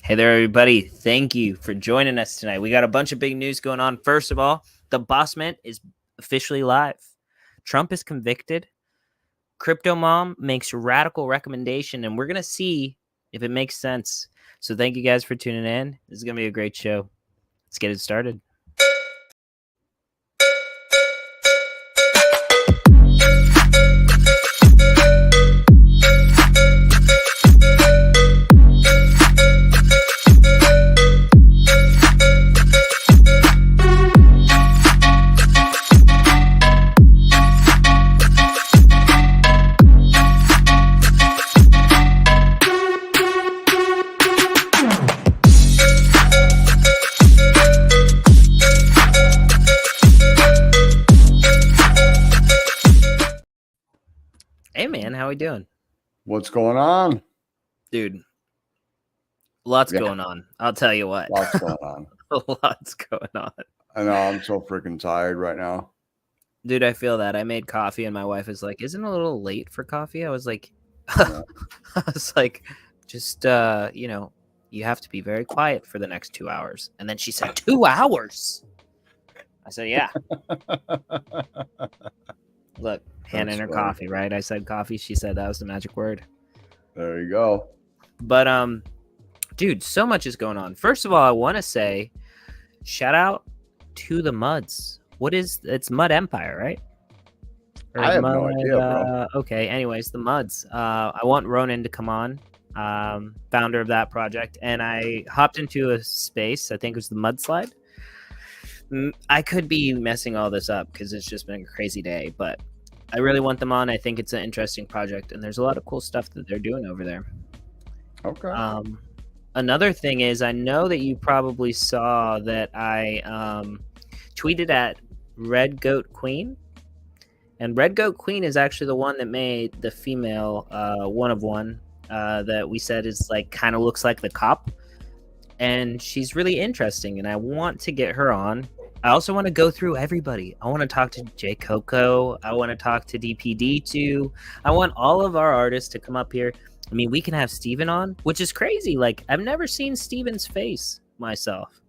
Hey there, everybody. Thank you for joining us tonight. We got a bunch of big news going on. First of all, the Bossman is officially live. Trump is convicted. Crypto Mom makes a radical recommendation, and we're going to see if it makes sense. So thank you guys for tuning in. This is going to be a great show. Let's get it started. Hey, man, how we doing? What's going on? Dude, lots going on. I'll tell you what. Lots going on. Lots going on. I know, I'm so freaking tired right now. Dude, I feel that. I made coffee and my wife is like, isn't it a little late for coffee? I was like, just, you have to be very quiet for the next 2 hours. And then she said, 2 hours? I said, yeah. Look, hand in her coffee, right? I said coffee. She said that was the magic word. There you go. But, dude, so much is going on. First of all, I want to say shout out to the Muds. It's Mud Empire, right? I have no idea, bro. Okay, anyways, the Muds. I want Ronan to come on, founder of that project, and I hopped into a space. I think it was the Mudslide. I could be messing all this up because it's just been a crazy day, but I really want them on. I think it's an interesting project, and there's a lot of cool stuff that they're doing over there. Okay. Another thing is, I know that you probably saw that I tweeted at Red Goat Queen, and Red Goat Queen is actually the one that made the female one of one that we said is like kind of looks like the cop, and she's really interesting, and I want to get her on. I also want to go through everybody. I want to talk to J Coco. I want to talk to DPD2. I want all of our artists to come up here. I mean, we can have Steven on, which is crazy. Like, I've never seen Steven's face myself.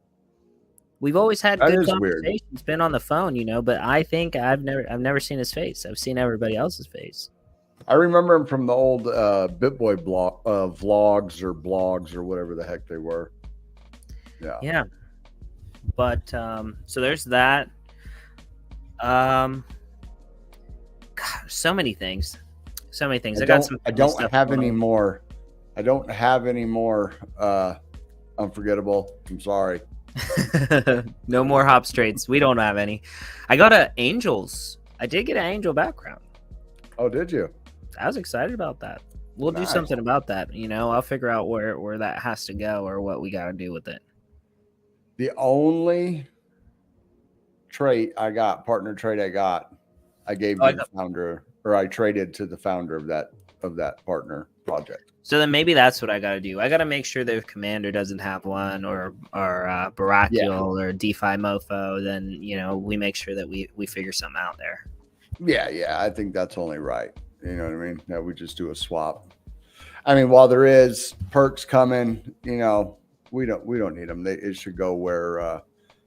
We've always had good conversations, weird. Been on the phone, but I think I've never seen his face. I've seen everybody else's face. I remember him from the old BitBoy blog, vlogs or blogs or whatever the heck they were. Yeah. But so there's that. God, so many things. I don't have any more unforgettable. I'm sorry. No more hop straights. We don't have any. I got a Angels. I did get an Angel background. Oh, did you? I was excited about that. We'll do something about that. I'll figure out where that has to go or what we got to do with it. The only partner trait I gave to the founder, or I traded to the founder of that partner project. So then maybe that's what I got to do. I got to make sure that if Commander doesn't have one or Barakiel or DeFi Mofo, then, we make sure that we figure something out there. Yeah. I think that's only right. You know what I mean? That we just do a swap. I mean, while there is perks coming, we don't need them. It should go where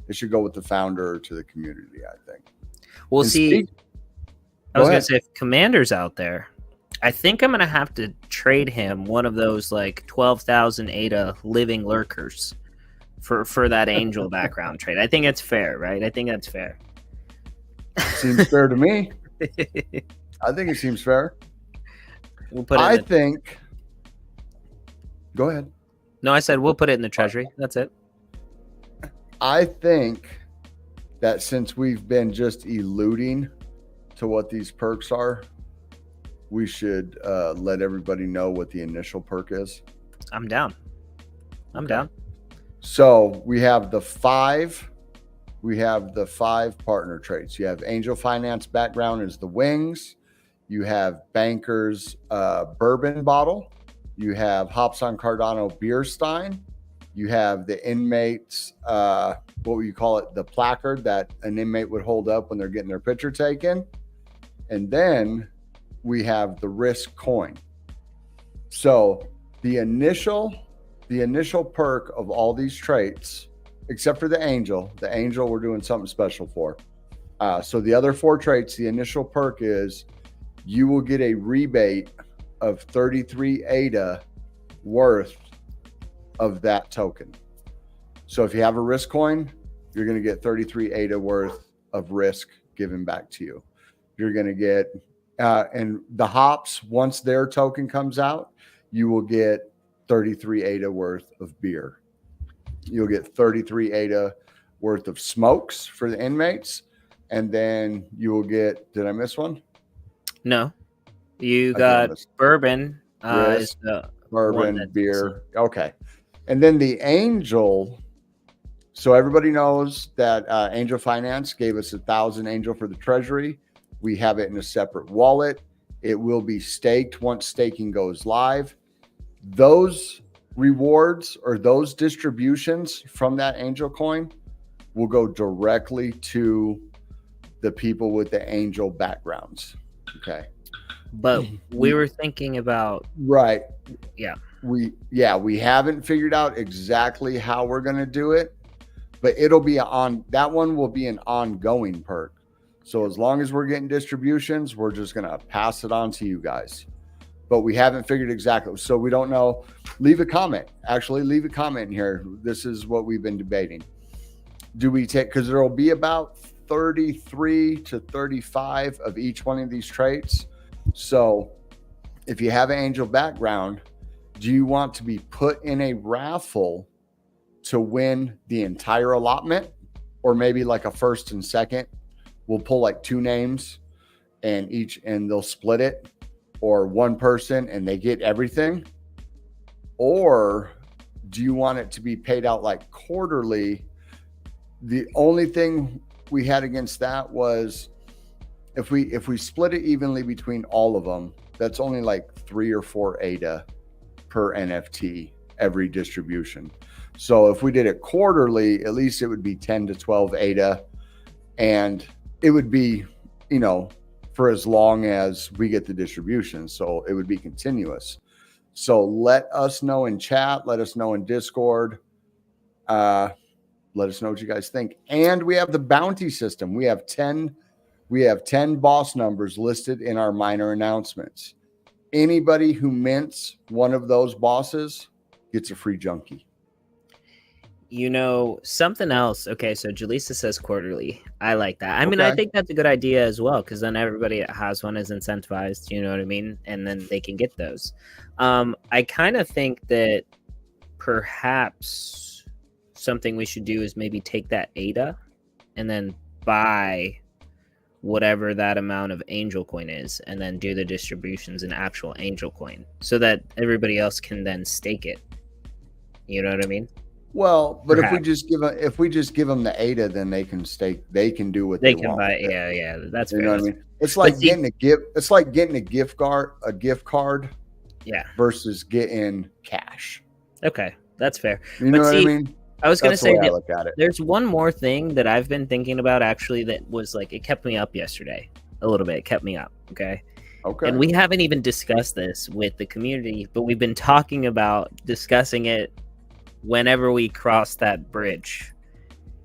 it should go with the founder to the community, I think. We'll see. I was going to say, if Commander's out there, I think I'm going to have to trade him one of those like 12,000 ADA living lurkers for that Angel background trade. I think it's fair, right? I think that's fair. Seems fair to me. I think it seems fair. Go ahead. No, I said we'll put it in the treasury. That's it. I think that since we've been just alluding to what these perks are, we should let everybody know what the initial perk is. I'm down. So we have the five partner traits. You have Angel Finance background is the wings. You have Bankers bourbon bottle. You have Hops on Cardano beer stein. You have the inmates, what would you call it? The placard that an inmate would hold up when they're getting their picture taken. And then we have the risk coin. So the initial the initial perk of all these traits, except for the angel we're doing something special for. So the other 4 traits, the initial perk is you will get a rebate of 33 ADA worth of that token. So if you have a risk coin, you're going to get 33 ADA worth of risk given back to you. You're going to get, and the hops, once their token comes out, you will get 33 ADA worth of beer. You'll get 33 ADA worth of smokes for the inmates. And then you will get, did I miss one? No. You got bourbon. Risk, bourbon, beer. Okay. And then the angel. So everybody knows that Angel Finance gave us 1,000 angel for the treasury. We have it in a separate wallet. It will be staked once staking goes live. Those rewards or those distributions from that angel coin will go directly to the people with the angel backgrounds. Okay. But we were thinking about, right. Yeah. We haven't figured out exactly how we're going to do it, but it'll be that one will be an ongoing perk. So as long as we're getting distributions, we're just going to pass it on to you guys, but we haven't figured exactly. So we don't know. Leave a comment, leave a comment here. This is what we've been debating. Do we take, because there will be about 33 to 35 of each one of these traits. So if you have an angel background, do you want to be put in a raffle to win the entire allotment, or maybe like a first and second? We'll pull like 2 names and they'll split it, or one person and they get everything? Or do you want it to be paid out like quarterly? The only thing we had against that was if we split it evenly between all of them, that's only like 3 or 4 ADA per NFT every distribution. So if we did it quarterly, at least it would be 10 to 12 ADA, and it would be, for as long as we get the distribution. So it would be continuous. So let us know in chat, let us know in Discord. Let us know what you guys think. And we have the bounty system. We have 10 boss numbers listed in our minor announcements. Anybody who mints one of those bosses gets a free junkie. Something else. Okay, so Jaleesa says quarterly. I like that. I mean, I think that's a good idea as well, because then everybody that has one is incentivized, you know what I mean? And then they can get those. I kind of think that perhaps something we should do is maybe take that ADA and then buy whatever that amount of angel coin is, and then do the distributions in actual angel coin, so that everybody else can then stake it. You know what I mean? Well, but perhaps. if we just give them the ADA, then they can stake. They can do what they want. Buy. Yeah, that's fair. You know what I mean? It's like getting a gift. It's like getting a gift card. Yeah. Versus getting cash. Okay, that's fair. You know what I mean? I was going to say that there's one more thing that I've been thinking about, actually, that was like, it kept me up yesterday a little bit. It kept me up. Okay. And we haven't even discussed this with the community, but we've been talking about discussing it whenever we cross that bridge.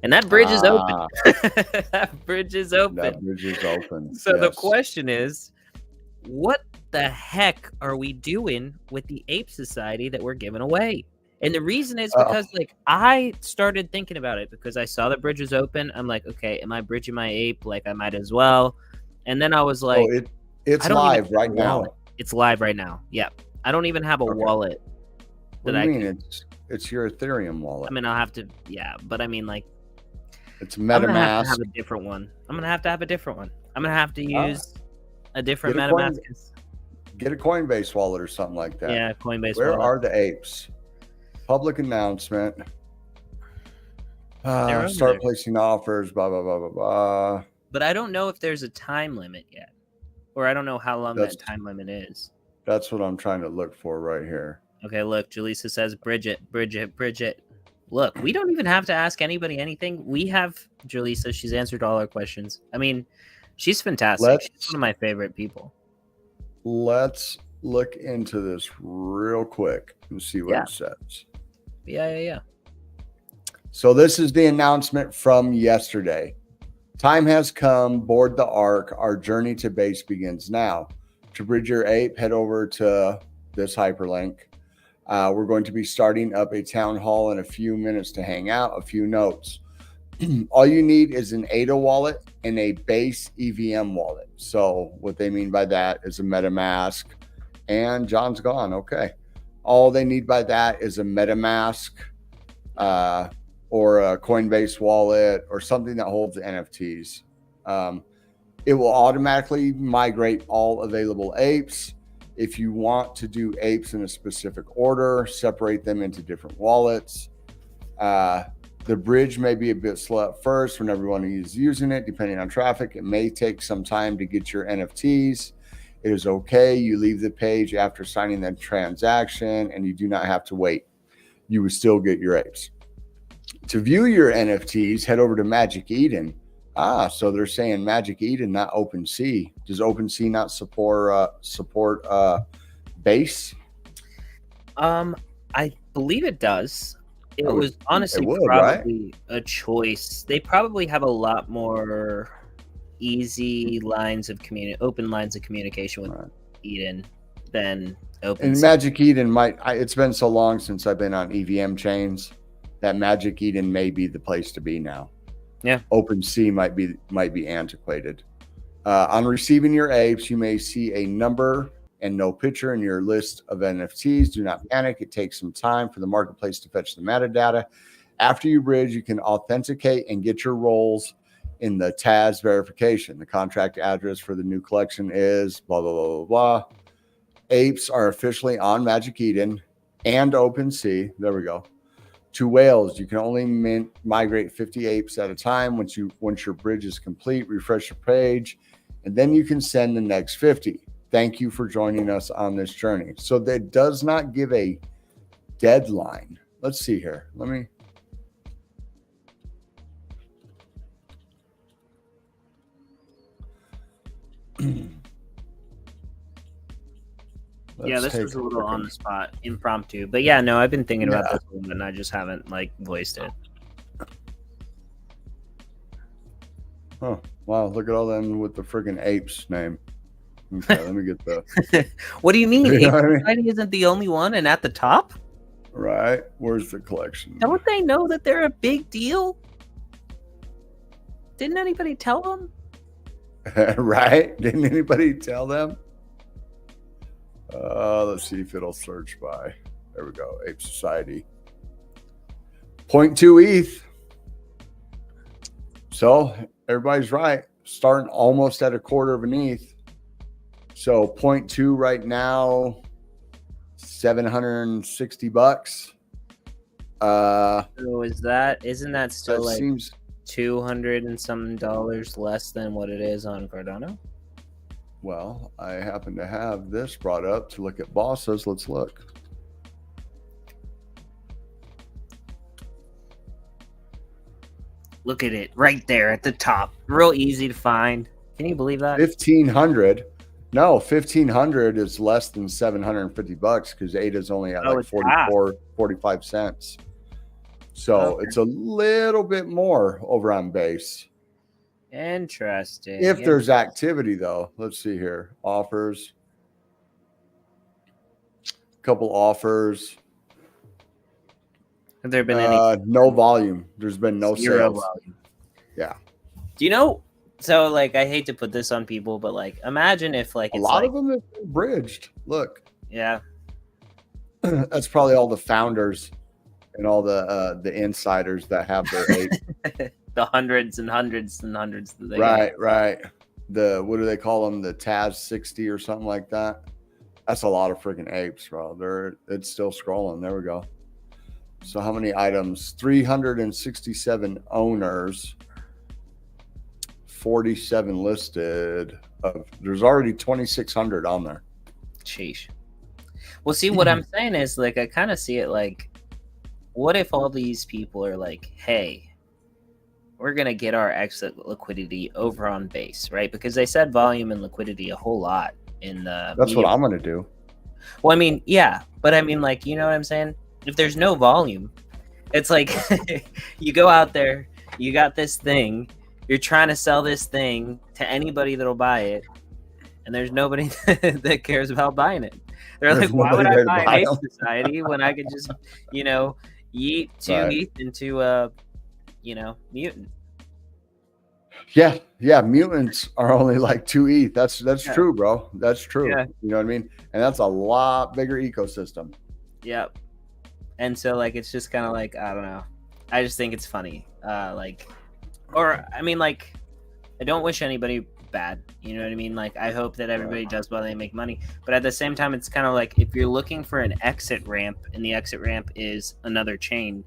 And that bridge is open. That bridge is open. That bridge is open. So the question is, what the heck are we doing with the ape society that we're giving away? And the reason is because I started thinking about it because I saw the bridge was open. I'm like, okay, am I bridging my ape? Like, I might as well. And then I was like, it's live right now. It's live right now. Yeah. I don't even have a wallet. What do you mean? It's your Ethereum wallet. I mean, I'll have to, but I mean, like, it's MetaMask. I'm going to have a different one. I'm going to have a different one. I'm going to have to use a different MetaMask. Get a Coinbase wallet or something like that. Yeah, Coinbase wallet. Where are the apes? Public announcement. Start placing offers, blah, blah, blah, blah, blah. But I don't know if there's a time limit yet. Or I don't know how long that time limit is. That's what I'm trying to look for right here. Okay, look, Jaleesa says, Bridget. Look, we don't even have to ask anybody anything. We have Jaleesa. She's answered all our questions. I mean, she's fantastic. She's one of my favorite people. Let's look into this real quick and see what it says. Yeah. So this is the announcement from yesterday. Time has come, board the Ark. Our journey to base begins now. To bridge your ape, head over to this hyperlink. We're going to be starting up a town hall in a few minutes to hang out. A few notes. All you need is an ADA wallet and a base EVM wallet. So what they mean by that is a MetaMask, and John's gone. Okay. All they need by that is a MetaMask or a Coinbase wallet or something that holds NFTs. It will automatically migrate all available apes. If you want to do apes in a specific order, separate them into different wallets. The bridge may be a bit slow at first when everyone is using it, depending on traffic. It may take some time to get your NFTs. It is okay. You leave the page after signing the transaction and you do not have to wait. You will still get your apes. To view your NFTs, head over to Magic Eden. So they're saying Magic Eden, not OpenSea. Does OpenSea not support base? I believe it does. It would- was honestly it would, probably a choice. They probably have a lot more easy lines of open lines of communication with Right. Eden than open. And Magic Eden it's been so long since I've been on EVM chains that Magic Eden may be the place to be now. Yeah. OpenSea might be antiquated. On receiving your apes, you may see a number and no picture in your list of NFTs. Do not panic. It takes some time for the marketplace to fetch the metadata. After you bridge, you can authenticate and get your roles in the TAS verification. The contract address for the new collection is blah, blah, blah, blah, blah. Apes are officially on Magic Eden and OpenSea. There we go. To whales, you can only migrate 50 apes at a time. Once your bridge is complete, refresh your page, and then you can send the next 50. Thank you for joining us on this journey. So that does not give a deadline. Let's see here. Let me. Yeah, this was a little on the spot, impromptu. But yeah, no, I've been thinking about this one and I just haven't voiced it. Oh, wow. Look at all them with the friggin' apes name. Okay, let me get the. What do you mean? You know Ape what I mean? Society isn't the only one and at the top? Right. Where's the collection? Don't they know that they're a big deal? Didn't anybody tell them? Right? Didn't anybody tell them? Let's see if it'll search by. There we go. Ape Society. 0.2 ETH. So everybody's right. Starting almost at a quarter of an ETH. So 0.2 right now, $760. So isn't that still That seems $200 and some dollars less than what it is on Cardano? well. I happen to have this brought up to look at bosses. Let's look. Look at it right there at the top. Real easy to find. Can you believe that? 1,500. No, 1,500 is less than $750 because ADA is only at it's 45 cents. So it's a little bit more over on base. Interesting. If there's activity, though, let's see here. Offers. Couple offers. Have there been any? No volume. There's been no Zero sales. volume. Yeah. Do you know? So I hate to put this on people, but imagine if A lot of them have been bridged. Look. Yeah. That's probably all the founders and all the insiders that have their ape. The hundreds and hundreds and hundreds that they Right. What do they call them? The TAS 60 or something like that. That's a lot of freaking apes, bro. It's still scrolling. There we go. So how many items? 367 owners. 47 listed. There's already 2,600 on there. Sheesh. Well, see, what I'm saying is I kind of see it what if all these people are hey, we're going to get our exit liquidity over on base, right? Because they said volume and liquidity a whole lot in the That's what I'm going to do. Well, I mean, yeah, but I mean, you know what I'm saying? if there's no volume, it's like you go out there, you got this thing, you're trying to sell this thing to anybody that'll buy it, and there's nobody that cares about buying it. They're There's like, why would nobody I there to buy an buy ape 'em. society when I could just, yeet 2 Right. ETH into a, mutant? Yeah, mutants are only like 2 ETH. That's Yeah. true, bro. That's true. Yeah. You know what I mean? And that's a lot bigger ecosystem. Yep. And so like it's just kind of like, I don't know. I just think it's funny. I don't wish anybody bad. You know what I mean? Like I hope that everybody does well, they make money. But at the same time, it's kind of like if you're looking for an exit ramp and the exit ramp is another chain,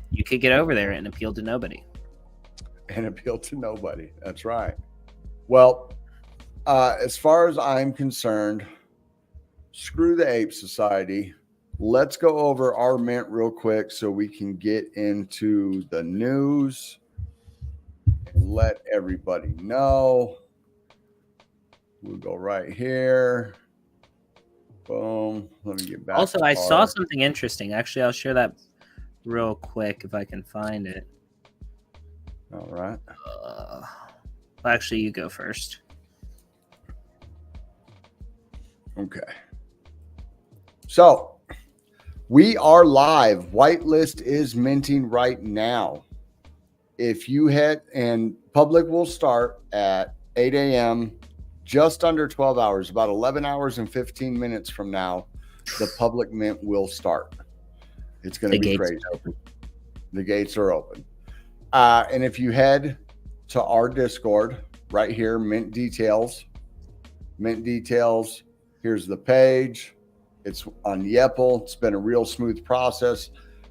you could get over there and appeal to nobody. And appeal to nobody. That's right. Well, as far as I'm concerned, screw the Ape Society. Let's go over our mint real quick so we can get into the news and let everybody know. We'll go right here. Boom. Let me get back. Also, I saw something interesting. Actually, I'll share that real quick if I can find it. All right. Actually, you go first. Okay. So we are live. Whitelist is minting right now. If you hit, and public will start at 8 a.m., just under 12 hours, about 11 hours and 15 minutes from now, the public mint will start. It's going to be crazy. The gates are open. And if you head to our Discord right here, mint details, here's the page. It's on Yepple. It's been a real smooth process.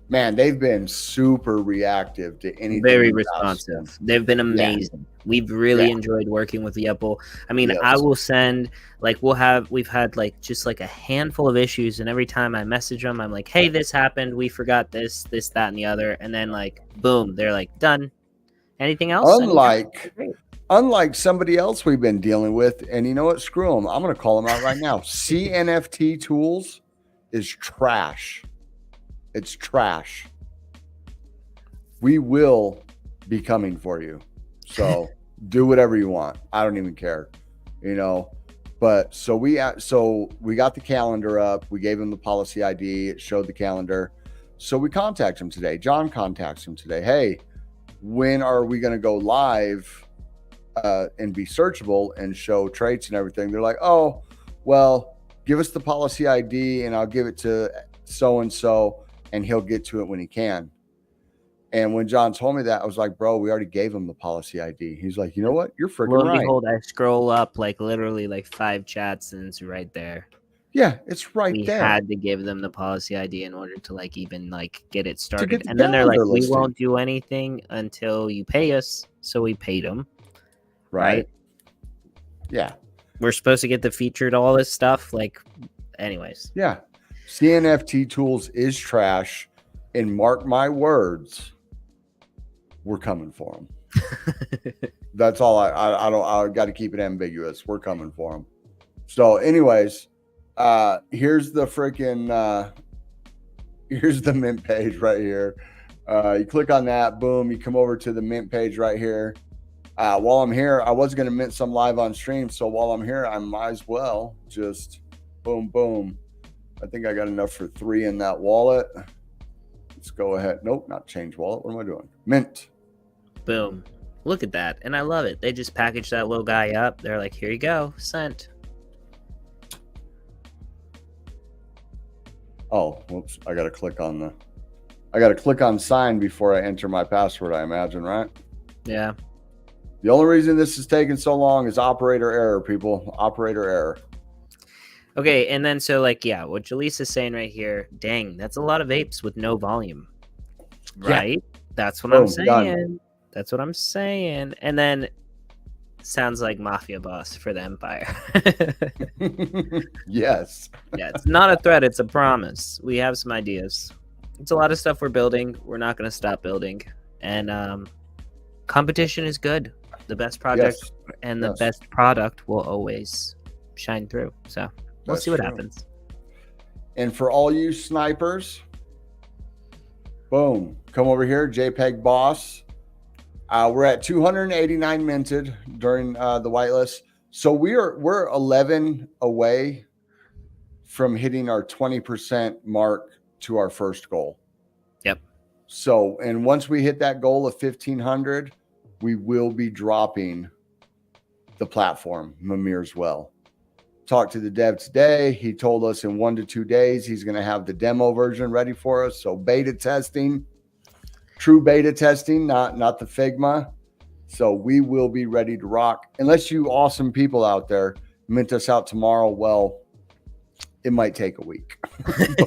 Man, they've been super reactive to anything. Very responsive. They've been amazing. Yeah. We've really enjoyed working with Yepple. I mean, yes. I will send, like, we've had like just like a handful of issues, and every time I message them, I'm like, hey, this happened. We forgot this, that, and the other. And then like, boom, they're like, done. Anything else? Unlike somebody else we've been dealing with, and you know what? Screw them. I'm going to call them out right now. CNFT Tools is trash. It's trash. We will be coming for you. So do whatever you want. I don't even care, But so we got the calendar up. We gave him the policy ID. It showed the calendar. So we contact him today. John contacts him today. Hey, when are we going to go live and be searchable and show traits and everything? They're like, oh, well, give us the policy ID and I'll give it to so-and-so and he'll get to it when he can. And when John told me that, I was like, bro, we already gave him the policy ID. He's like, you know what? You're freaking right. Behold, I scroll up like literally like 5 chats and it's right there. Yeah, it's right there. We had to give them the policy ID in order to like even like get it started. And then they're like, we won't do anything until you pay us. So we paid them. Right? Yeah. We're supposed to get the featured all this stuff. Like, anyways. Yeah. CNFT Tools is trash. And mark my words, we're coming for them. That's all. I got to keep it ambiguous. We're coming for them. So anyways, here's the freaking, here's the mint page right here. You click on that, boom, you come over to the mint page right here. While I'm here, I was going to mint some live on stream. So while I'm here, I might as well just boom, boom. I think I got enough for 3 in that wallet. Let's go ahead. Nope, not change wallet. What am I doing? Mint. Boom. Look at that. And I love it. They just packaged that little guy up. They're like, here you go. Sent. Oh, whoops. I got to click on sign before I enter my password, I imagine, right? Yeah. The only reason this is taking so long is operator error, people. Operator error. Okay, and then so like, yeah, what Jaleesa's saying right here, dang, that's a lot of apes with no volume. Right? Yeah. That's what I'm saying. Done. That's what I'm saying. And then sounds like Mafia Boss for the Empire. Yes. Yeah, it's not a threat, it's a promise. We have some ideas. It's a lot of stuff we're building. We're not going to stop building. And competition is good. The best project and the best product will always shine through. So we'll see what happens. And for all you snipers, Boom. Come over here, JPEG Boss. We're at 289 minted during the whitelist. So we're 11 away from hitting our 20% mark to our first goal. Yep. So, and once we hit that goal of 1,500, we will be dropping the platform, Mamir's well. Talked to the dev today. He told us in 1 to 2 days he's going to have the demo version ready for us. So beta testing, true beta testing, not the Figma. So we will be ready to rock. Unless you awesome people out there mint us out tomorrow, well, it might take a week.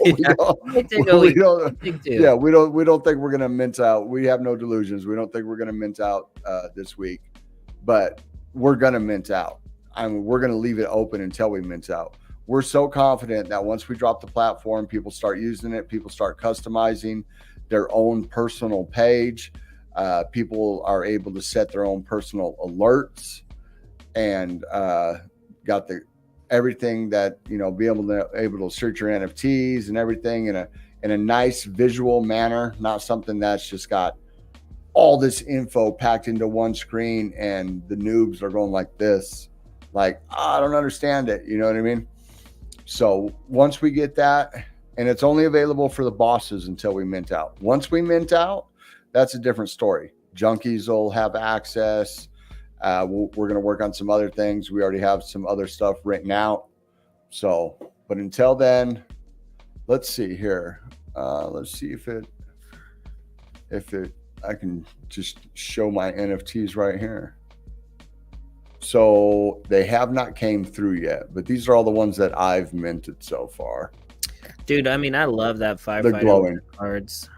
We don't think we're going to mint out. We have no delusions. We don't think we're going to mint out this week, but we're going to mint out. We're going to leave it open until we mint out. We're so confident that once we drop the platform, people start using it, people start customizing their own personal page. People are able to set their own personal alerts and got everything that, be able to search your NFTs and everything in a nice visual manner, not something that's just got all this info packed into one screen and the noobs are going like this. Like, I don't understand it. You know what I mean? So once we get that, and it's only available for the bosses until we mint out. Once we mint out, that's a different story. Junkies will have access. We're going to work on some other things. We already have some other stuff written out. So, but until then, let's see here. Let's see if I can just show my NFTs right here. So they have not came through yet, but these are all the ones that I've minted so far. Dude, I mean, I love that firefighter cards.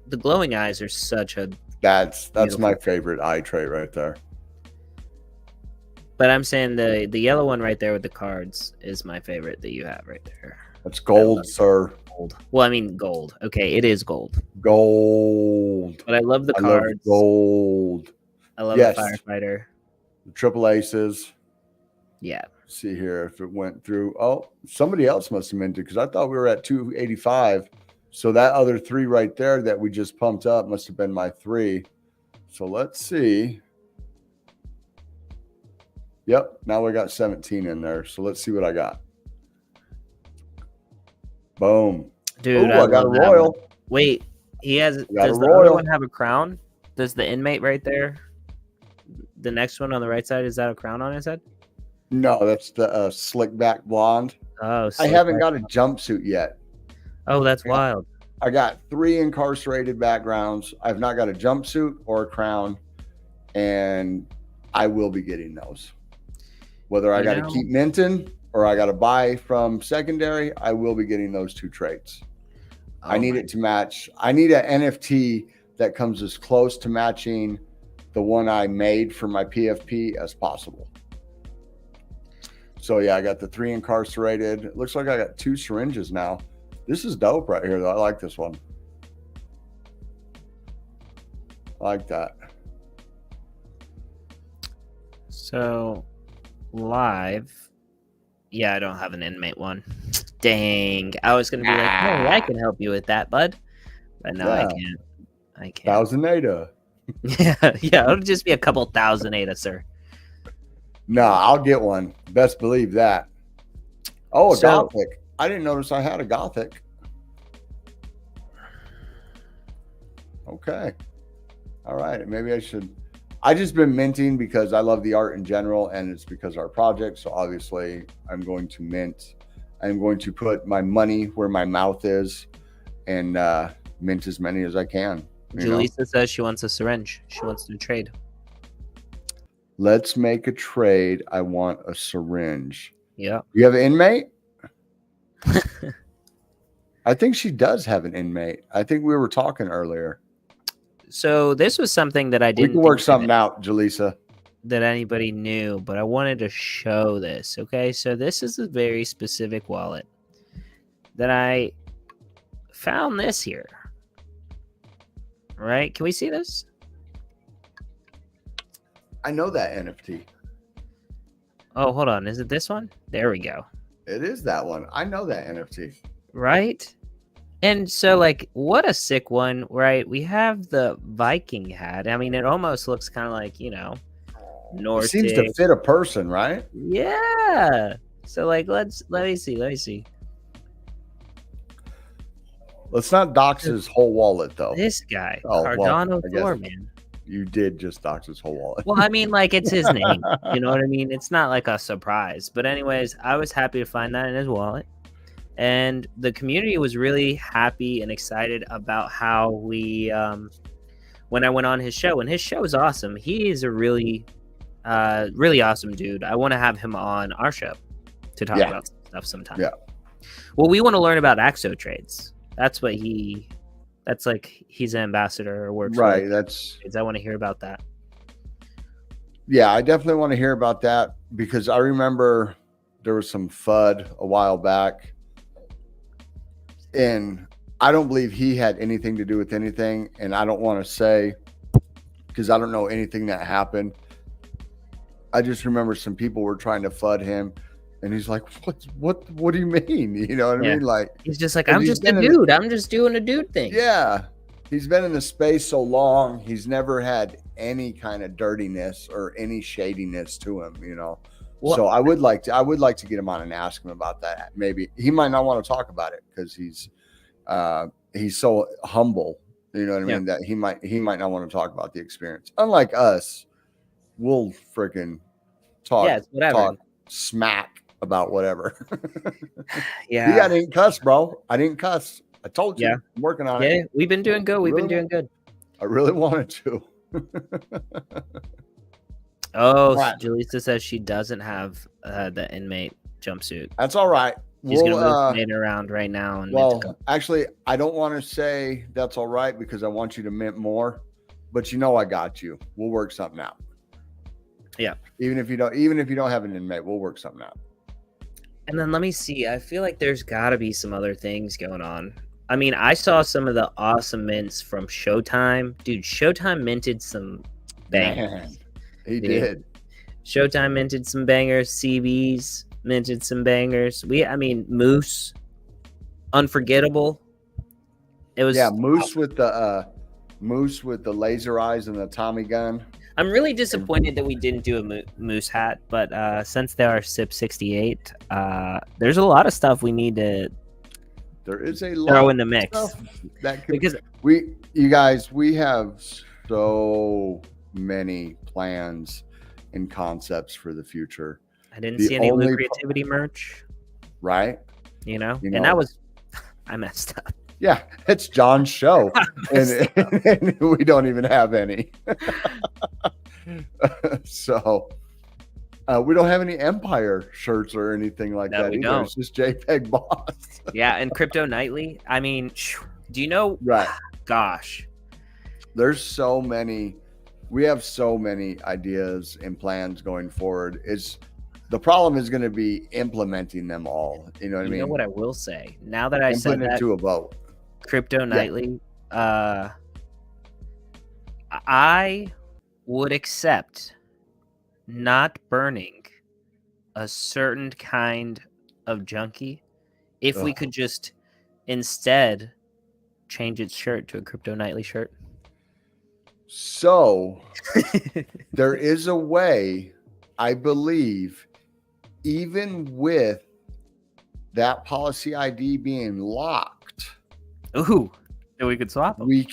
The glowing eyes are such a... That's my favorite eye trait right there. But I'm saying the yellow one right there with the cards is my favorite that you have right there. That's gold, sir. Gold. Well, I mean gold. Okay, it is gold. Gold. But I love the cards. Love gold. I love the firefighter. The triple aces. Yeah. Let's see here if it went through. Oh, somebody else must have minted because I thought we were at 285. So that other 3 right there that we just pumped up must have been my 3. So let's see. Yep. Now we got 17 in there. So let's see what I got. Boom. Dude, I got a royal. One. Wait, he has. Does the other one have a crown? Does the inmate right there? The next one on the right side, is that a crown on his head? No, that's the slick back blonde. Oh, I haven't got a jumpsuit yet. Oh, that's wild. I got 3 incarcerated backgrounds. I've not got a jumpsuit or a crown, and I will be getting those. Whether I got to keep minting or I got to buy from secondary, I will be getting those 2 traits. I need it to match. I need an NFT that comes as close to matching the one I made for my PFP as possible. So yeah, I got the 3 incarcerated. It looks like I got 2 syringes now. This is dope right here though. I like this one. I like that. So live. Yeah, I don't have an inmate one. Dang. I was gonna be like, hey, I can help you with that, bud. But no, I can't. I can't. 1,000 ADA. Yeah, it'll just be a couple thousand ADA, sir. No, I'll get one. Best believe that. Oh, Gothic. I didn't notice I had a Gothic. Okay. All right. Maybe I should. I just been minting because I love the art in general, and it's because our project. So obviously, I'm going to mint. I'm going to put my money where my mouth is, and mint as many as I can. Julissa says she wants a syringe. She wants to trade. Let's make a trade. I want a syringe. Yeah. You have an inmate? I think she does have an inmate. I think we were talking earlier. So this was something that I didn't. We can work something out, Julissa. That anybody knew, but I wanted to show this. Okay, so this is a very specific wallet that I found this here. Right? Can we see this? I know that NFT. Oh, hold on. Is it this one? There we go. It is that one. I know that NFT. Right? And so, like, what a sick one, right? We have the Viking hat. I mean, it almost looks kind of like, It seems to Nordic. fit a person, right? Yeah. So, like, let me see. Let's not dox his whole wallet, though. This guy, Oh, well, Cardano I guess Thor, man. you did just dox his whole wallet. Well, I mean, like, it's his name. You know what I mean? It's not like a surprise. But anyways, I was happy to find that in his wallet. And the community was really happy and excited about how we when I went on his show. And his show is awesome. He is a really awesome dude. I want to have him on our show to talk about stuff sometime. Yeah. Well, we want to learn about Axo trades. That's like he's an ambassador or works right. I want to hear about that. Yeah, I definitely want to hear about that because I remember there was some FUD a while back. And I don't believe he had anything to do with anything. And I don't want to say, because I don't know anything that happened. I just remember some people were trying to FUD him. And he's like, what do you mean? You know what I mean? Like, he's just like, I'm just a dude. I'm just doing a dude thing. Yeah. He's been in the space so long. He's never had any kind of dirtiness or any shadiness to him, you know? Well, so I would like to get him on and ask him about that. Maybe he might not want to talk about it because he's so humble, you know what I mean? That he might not want to talk about the experience. Unlike us, we'll freaking talk smack about whatever. Yeah. I didn't cuss, bro. I didn't cuss. I told you. I'm working on it. Yeah, we've been doing good. We've been doing good. I really wanted to. Oh, right. Jaleesa says she doesn't have the inmate jumpsuit. That's all right. She's going to move it around right now. And actually, I don't want to say that's all right because I want you to mint more. But you know I got you. We'll work something out. Yeah. Even if you don't have an inmate, we'll work something out. And then let me see. I feel like there's got to be some other things going on. I mean, I saw some of the awesome mints from Showtime. Dude, Showtime minted some bangers. Man. He did. Showtime minted some bangers. CBs minted some bangers. Moose, unforgettable. It was Moose with the laser eyes and the Tommy gun. I'm really disappointed that we didn't do a Moose hat, but since they are SIP 68, there's a lot of stuff we need to. There is a lot throw in the mix that could, because we have so many plans and concepts for the future. I didn't see any Loot Creativity merch. Right. You know, and that was, I messed up. Yeah, it's John's show. and we don't even have any. So we don't have any Empire shirts or anything like that either. Don't. It's just JPEG Boss. Yeah, and Crypto Nightly. I mean, do you know? Right. Gosh. There's so many. We have so many ideas and plans going forward. The problem is going to be implementing them all. You know what I mean? You know what I will say? Now that I said that, to a vote. Crypto Nightly, I would accept not burning a certain kind of junkie if we could just instead change its shirt to a Crypto Nightly shirt. So there is a way, I believe, even with that policy ID being locked. Ooh, then we could swap them. We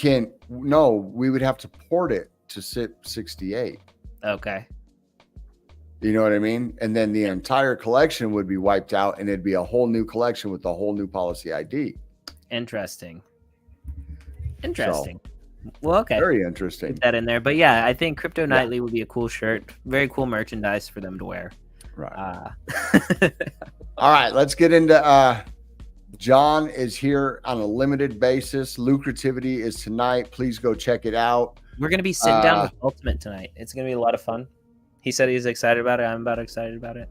would have to port it to SIP 68. Okay. You know what I mean? And then the entire collection would be wiped out and it'd be a whole new collection with a whole new policy ID. Interesting. So, well, okay. Very interesting. Put that in there. But yeah, I think Crypto Nightly would be a cool shirt. Very cool merchandise for them to wear. Right. All right, let's get into John is here on a limited basis. Lucrativity is tonight. Please go check it out. We're going to be sitting down with Ultimate tonight. It's going to be a lot of fun. He said he's excited about it. I'm about excited about it.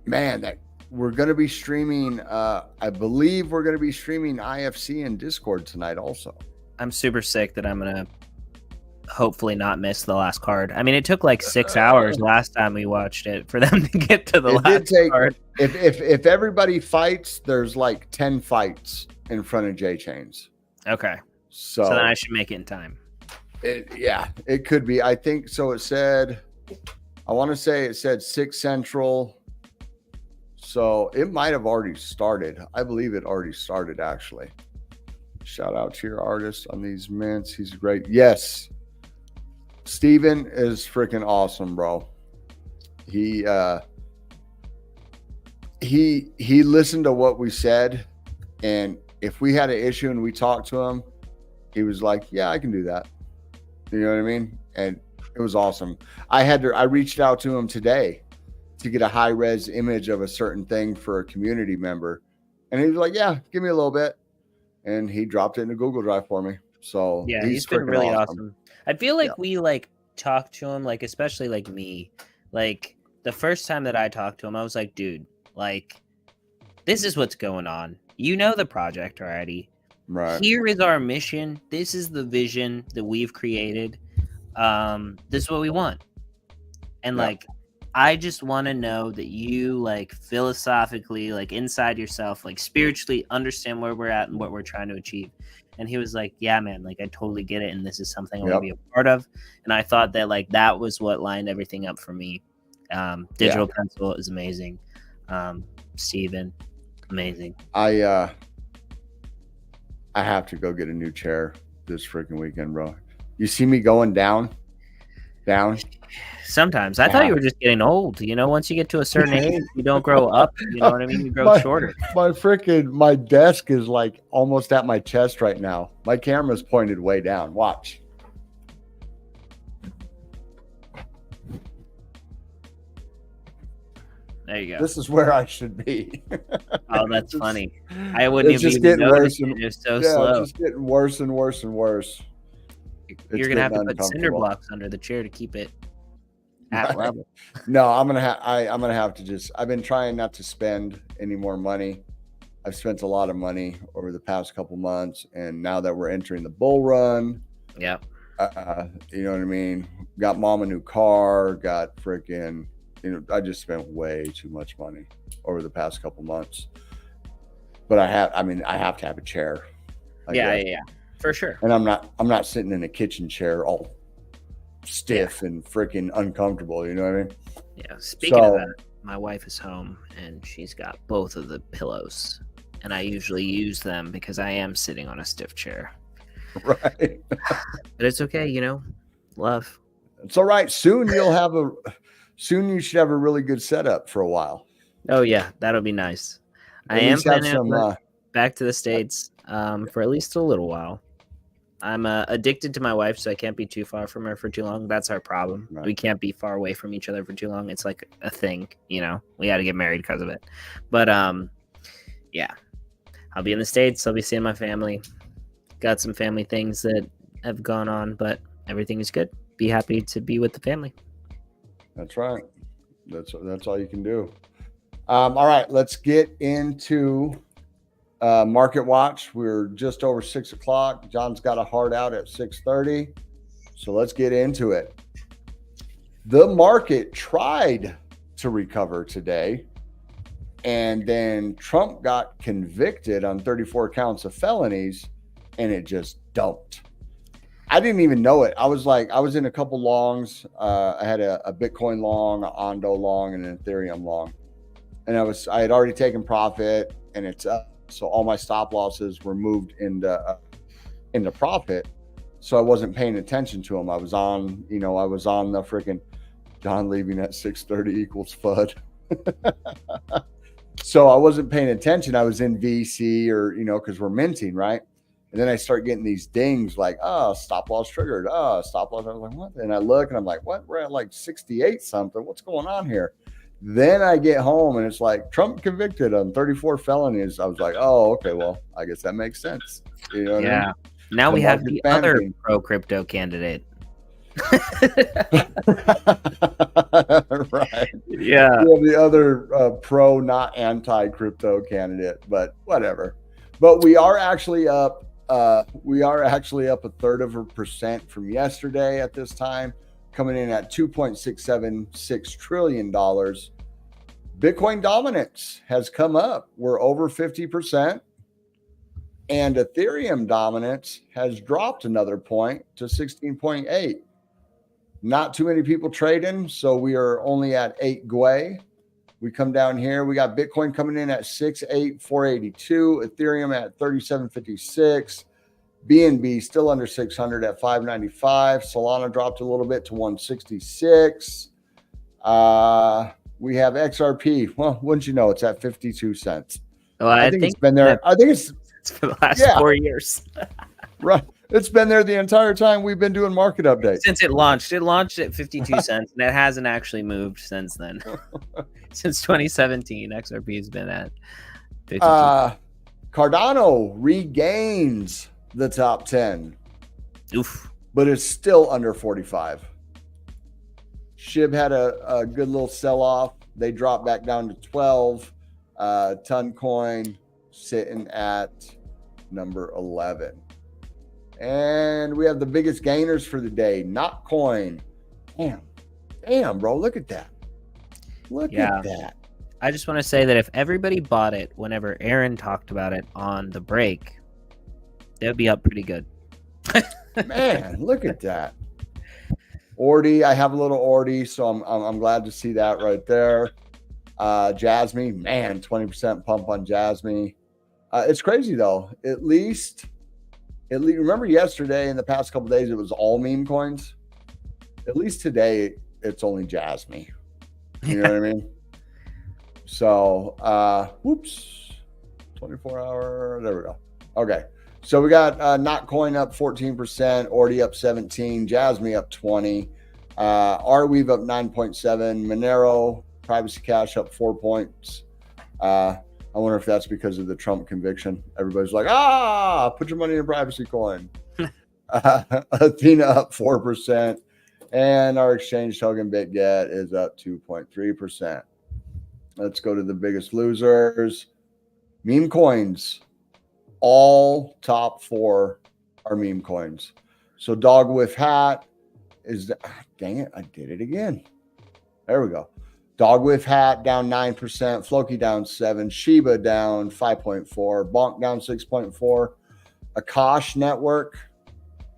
Man, we're going to be streaming. I believe we're going to be streaming IFC and Discord tonight also. I'm super sick that I'm going to hopefully not miss the last card. I mean, it took like 6 hours last time we watched it for them to get to the It last did take, card. if everybody fights, there's like 10 fights in front of J Chains. Okay. So then I should make it in time. Yeah, it could be. I think so. It said, I want to say it said 6 Central. So it might have already started. I believe it already started, actually. Shout out to your artist on these mints. He's great. Yes. Steven is freaking awesome, bro. He listened to what we said, and if we had an issue and we talked to him, he was like, yeah, I can do that. You know what I mean? And it was awesome. I reached out to him today to get a high res image of a certain thing for a community member. And he was like, yeah, give me a little bit. And he dropped it in a Google Drive for me. So yeah, he's been really awesome. I feel like we like talked to him, like, especially like me, like the first time that I talked to him, I was like, dude, like, this is what's going on. You know the project already. Right. Here is our mission. This is the vision that we've created. This is what we want. And like, I just want to know that you, like, philosophically, like, inside yourself, like, spiritually understand where we're at and what we're trying to achieve. And he was like, yeah, man, like, I totally get it. And this is something I want to be a part of. And I thought that, like, that was what lined everything up for me. Digital Pencil is amazing. Steven, amazing. I have to go get a new chair this freaking weekend, bro. You see me going down? Sometimes I thought you were just getting old. You know, once you get to a certain age, you don't grow up. You know what I mean? You grow shorter. My desk is like almost at my chest right now. My camera's pointed way down. Watch. There you go. This is where I should be. Oh, that's funny. I wouldn't it's even just getting worse. It was so slow. It's just getting worse and worse and worse. You're gonna have to put cinder blocks under the chair to keep it at level. No, I'm gonna have to just. I've been trying not to spend any more money. I've spent a lot of money over the past couple months, and now that we're entering the bull run, you know what I mean. Got mom a new car. Got freaking. I just spent way too much money over the past couple months. But I have to have a chair. Yeah, for sure. And I'm not sitting in a kitchen chair all stiff and freaking uncomfortable. You know what I mean? Yeah. Speaking of that, my wife is home and she's got both of the pillows, and I usually use them because I am sitting on a stiff chair. Right. But it's okay, love. It's all right. Soon you should have a really good setup for a while. Oh yeah, that'll be nice. I am planning on back to the States for at least a little while. I'm addicted to my wife, so I can't be too far from her for too long. That's our problem. Right. We can't be far away from each other for too long. It's like a thing, we had to get married because of it. But yeah, I'll be in the States. I'll be seeing my family. Got some family things that have gone on, but everything is good. Be happy to be with the family. That's right. That's all you can do. All right, let's get into Market Watch. We're just over 6 o'clock. John's got a hard out at 6:30. So let's get into it. The market tried to recover today, and then Trump got convicted on 34 counts of felonies, and it just dumped. I didn't even know it. I was in a couple longs. I had a Bitcoin long, an Ondo long, and an Ethereum long. And I had already taken profit, and it's up. So all my stop losses were moved into profit. So I wasn't paying attention to them. I was on the freaking John leaving at 6:30 equals FUD. So I wasn't paying attention. I was in VC or, because we're minting, right? And then I start getting these dings like, stop loss triggered. Stop loss. I was like, what? And I look and I'm like, what? We're at like 68 something. What's going on here? Then I get home and it's like Trump convicted on 34 felonies. I was like, oh, okay, well, I guess that makes sense. You know what I mean? Now we have the other pro crypto candidate. Right. Yeah. The other pro, not anti crypto candidate, but whatever. But we are actually up We are actually up 1/3% from yesterday at this time, coming in at $2.676 trillion. Bitcoin dominance has come up. We're over 50%. And Ethereum dominance has dropped another point to 16.8. Not too many people trading, so we are only at 8 Gwei. We come down here. We got Bitcoin coming in at 68,482, Ethereum at 3756, BNB still under 600 at 595. Solana dropped a little bit to 166. We have XRP. Well, wouldn't you know, it's at 52 cents. Well, I think it's been there. I think it's for the last 4 years. Right. It's been there the entire time we've been doing market updates. Since it launched. It launched at 52 cents, and it hasn't actually moved since then. Since 2017, XRP has been at 52. Cardano regains the top 10. Oof. But it's still under 45. SHIB had a good little sell-off. They dropped back down to 12. Toncoin sitting at number 11. And we have the biggest gainers for the day. Notcoin. Damn, bro. Look at that. Look at that. I just want to say that if everybody bought it whenever Aaron talked about it on the break, it would be up pretty good. Man, look at that. Ordi, I have a little Ordi, so I'm glad to see that right there. Jasmine, man, 20% pump on Jasmine. It's crazy though. At least remember yesterday and the past couple days it was all meme coins. At least today it's only Jasmine. You know what I mean? So, 24 hour. There we go. Okay. So we got Notcoin up 14%, Ordi up 17, Jasmine up 20, Arweave up 9.7, Monero, Privacy Cash up 4 points. I wonder if that's because of the Trump conviction. Everybody's like, put your money in a privacy coin. Athena up 4%, and our exchange token BitGet is up 2.3%. Let's go to the biggest losers. Meme coins. All top 4 are meme coins. So Dog with Hat is, dang it, I did it again. There we go. Dog with Hat down 9%, Floki down 7%, Shiba down 5.4%, Bonk down 6.4%, Akash Network.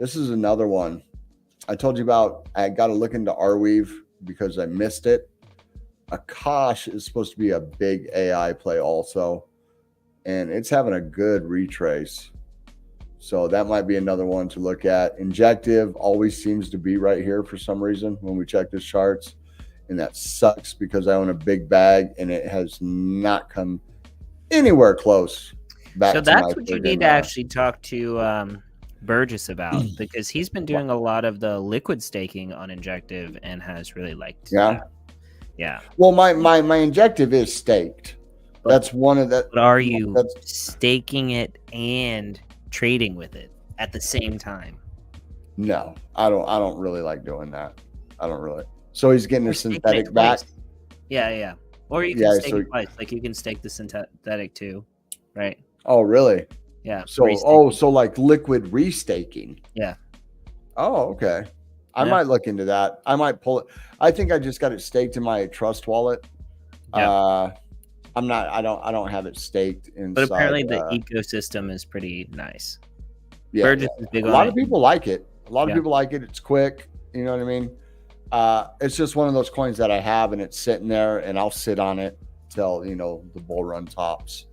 This is another one. I told you about, I got to look into Arweave because I missed it. Akash is supposed to be a big AI play also. And it's having a good retrace. So that might be another one to look at. Injective always seems to be right here for some reason when we check the charts. And that sucks because I own a big bag and it has not come anywhere close back. So that's what you need to actually talk to Burgess about, because he's been doing a lot of the liquid staking on Injective and has really liked that. Yeah. Well, my Injective is staked. That's one of the. But are you staking it and trading with it at the same time? No, I don't really like doing that. I don't really. So he's getting a synthetic back. Yeah. Or you can stake it twice. Like you can stake the synthetic too, right? Oh, really? Yeah. So so like liquid restaking. Yeah. Oh, okay. I might look into that. I might pull it. I think I just got it staked in my Trust wallet. Yeah. I don't have it staked inside. But apparently the ecosystem is pretty nice. Yeah. Burgess is big on it. A lot of people like it. People like it. It's quick. You know what I mean? It's just one of those coins that I have and it's sitting there and I'll sit on it till, the bull run tops.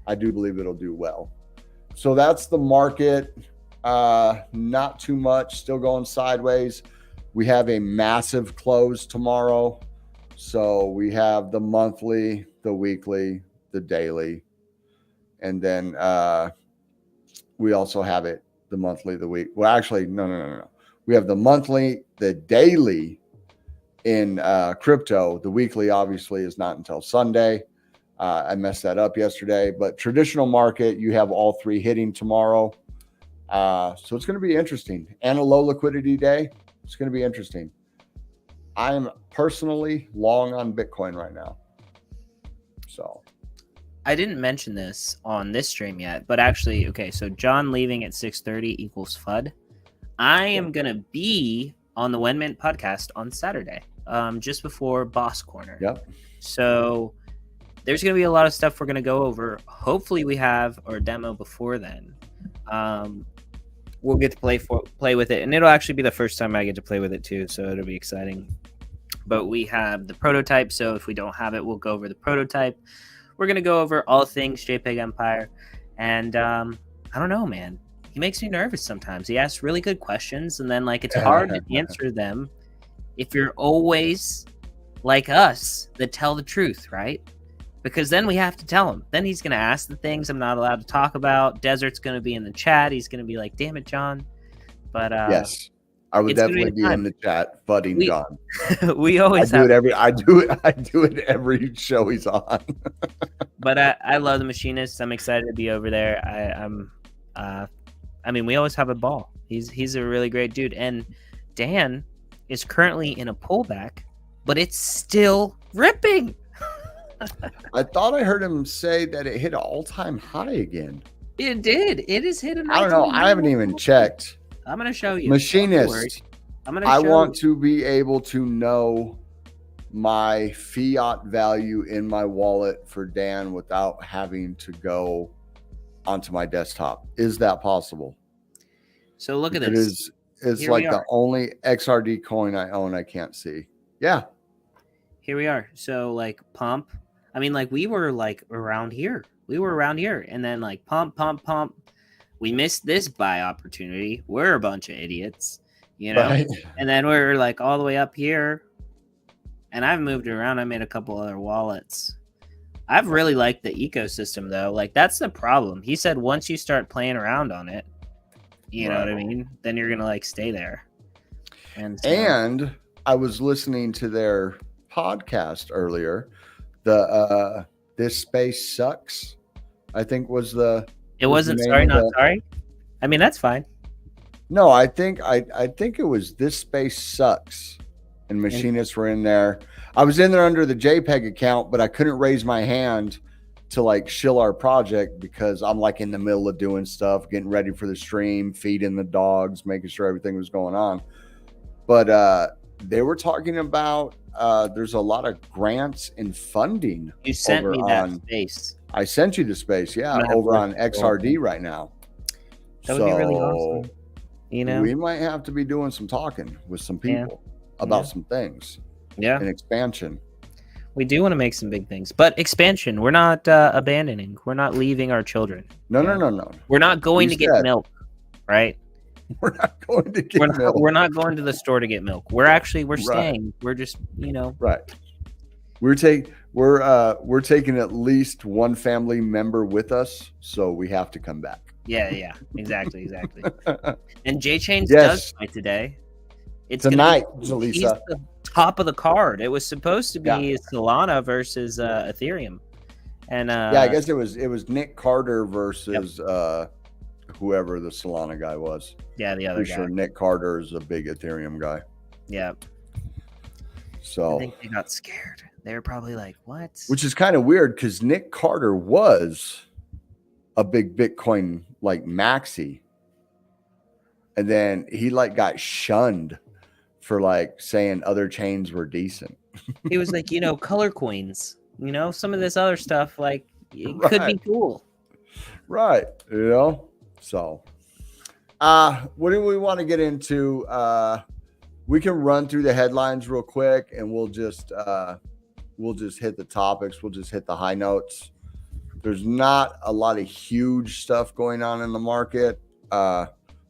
I do believe it'll do well. So that's the market. Not too much, still going sideways. We have a massive close tomorrow. So we have the monthly, the weekly, the daily, and then we also have it the monthly, the week. Well, actually, no. We have the monthly, the daily in crypto. The weekly obviously is not until Sunday. I messed that up yesterday, but traditional market, you have all 3 hitting tomorrow. So it's going to be interesting, and a low liquidity day. It's going to be interesting. I'm personally long on Bitcoin right now. So I didn't mention this on this stream yet, but actually, okay, so John leaving at 6:30 equals FUD. I am going to be on the When Mint podcast on Saturday, just before Boss Corner. Yep. So there's going to be a lot of stuff we're going to go over. Hopefully we have our demo before then. We'll get to play with it, and it'll actually be the first time I get to play with it too, so it'll be exciting. But we have the prototype, so if we don't have it, we'll go over the prototype. We're going to go over all things JPEG Empire, and I don't know, man. He makes me nervous sometimes. He asks really good questions, and then, like, it's hard to answer them if you're always like us that tell the truth, right? Because then we have to tell him. Then he's going to ask the things I'm not allowed to talk about. Desert's going to be in the chat. He's going to be like, damn it, John. But yes, I would definitely be in the chat, fudding John. We always I do it every show he's on. But I love the Machinist. I'm excited to be over there. I mean, we always have a ball. He's a really great dude. And Dan is currently in a pullback, but it's still ripping. I thought I heard him say that it hit an all-time high again. It did. It has hit an I don't know. I haven't even checked. I'm going to show you. Machinist. I want to be able to know my fiat value in my wallet for Dan without having to go onto my desktop. Is that possible? So look at this. It's like the only XRD coin I own I can't see. Yeah. Here we are. So like pump. I mean, like we were like around here. And then like pump. We missed this buy opportunity. We're a bunch of idiots, you know? Right. And then we're like all the way up here. And I've moved around. I made a couple other wallets. I've really liked the ecosystem though. Like that's the problem. He said once you start playing around on it, you know what I mean? Then you're gonna like stay there. And I was listening to their podcast earlier. The This Space Sucks, I think was the. It wasn't sorry, not sorry. I mean that's fine. No, I think it was This Space Sucks, and Machinists were in there. I was in there under the JPEG account, but I couldn't raise my hand to like shill our project because I'm like in the middle of doing stuff, getting ready for the stream, feeding the dogs, making sure everything was going on. But they were talking about there's a lot of grants and funding. You sent me that space. I sent you the space, yeah, over on XRD right now. That would be really awesome. You know, we might have to be doing some talking with some people about some things. Yeah, and expansion. We do want to make some big things, but expansion. We're not abandoning. We're not leaving our children. No. We're not going to get milk, right? We're not going to get milk. We're not going to the store to get milk. We're staying. We're just, right. We're taking at least one family member with us, so we have to come back. Yeah, exactly. And J Chains does fight today. It's tonight, he's the top of the card. It was supposed to be Solana versus Ethereum, and I guess it was Nick Carter versus whoever the Solana guy was. Yeah, the other guy. Sure, Nick Carter is a big Ethereum guy. Yeah. So I think they got scared. They were probably like, "What?" Which is kind of weird because Nick Carter was a big Bitcoin like maxi, and then he like got shunned for like saying other chains were decent. He was like, color coins, some of this other stuff, like it could be cool. Right. So, what do we want to get into? We can run through the headlines real quick and we'll just hit the topics. We'll just hit the high notes. There's not a lot of huge stuff going on in the market.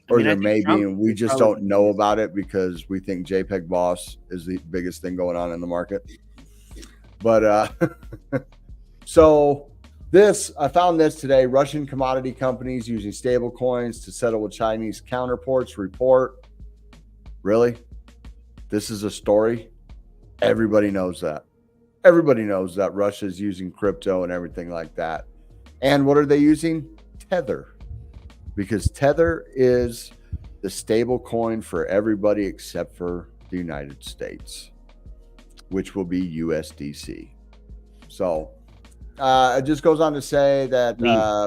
There may be, and we just don't know about it because we think JPEG Boss is the biggest thing going on in the market. But so I found this today. Russian commodity companies using stable coins to settle with Chinese counterparts report. Really? This is a story? Everybody knows that. Everybody knows that Russia is using crypto and everything like that. And what are they using? Tether. Because Tether is the stable coin for everybody except for the United States, which will be USDC. So It just goes on to say that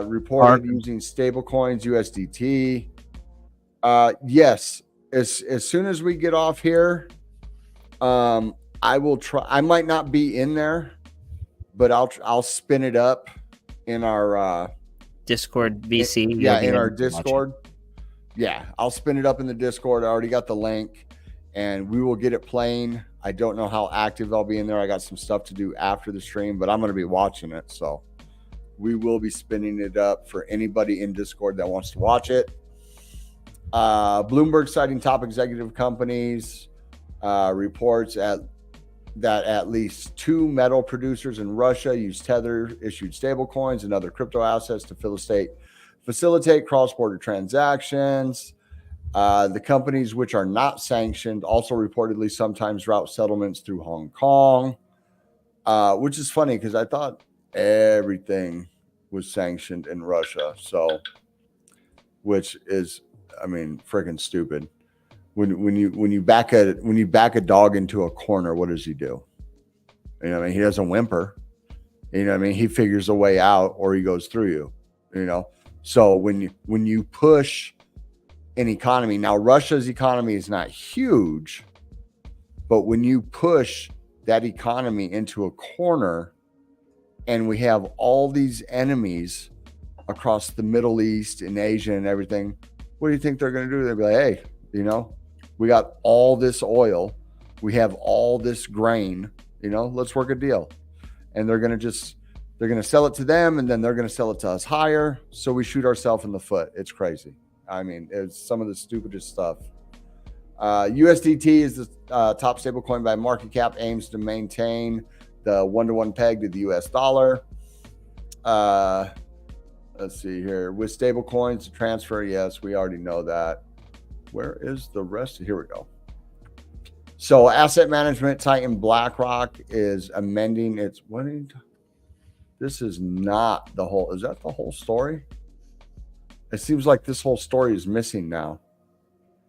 reported using stablecoins, USDT. Yes, as soon as we get off here, I will try. I might not be in there, but I'll spin it up in our Discord VC. In our Discord. Yeah, I'll spin it up in the Discord. I already got the link, and we will get it playing. I don't know how active I'll be in there. I got some stuff to do after the stream, but I'm going to be watching it. So we will be spinning it up for anybody in Discord that wants to watch it. Bloomberg citing top executive companies reports that at least 2 metal producers in Russia use Tether issued stablecoins and other crypto assets to facilitate cross-border transactions. The companies which are not sanctioned also reportedly sometimes route settlements through Hong Kong, which is funny because I thought everything was sanctioned in Russia. So, which is, I mean, freaking stupid. When you back a dog into a corner, what does he do? You know what I mean? He doesn't whimper. You know what I mean? He figures a way out, or he goes through you. You know. So when you push an economy, now Russia's economy is not huge, but when you push that economy into a corner, and we have all these enemies across the Middle East and Asia and everything, what do you think they're going to do? They'll be like, hey, you know, we got all this oil, we have all this grain, you know, let's work a deal. And they're going to sell it to them, and then they're going to sell it to us higher. So we shoot ourselves in the foot. It's crazy. I mean, it's some of the stupidest stuff. USDT is the top stablecoin by market cap, aims to maintain the 1-to-1 peg to the US dollar. Let's see here. With stablecoins to transfer, yes, we already know that. Where is the rest? Here we go. So asset management titan BlackRock is amending its... This is not the whole... Is that the whole story? It seems like this whole story is missing now.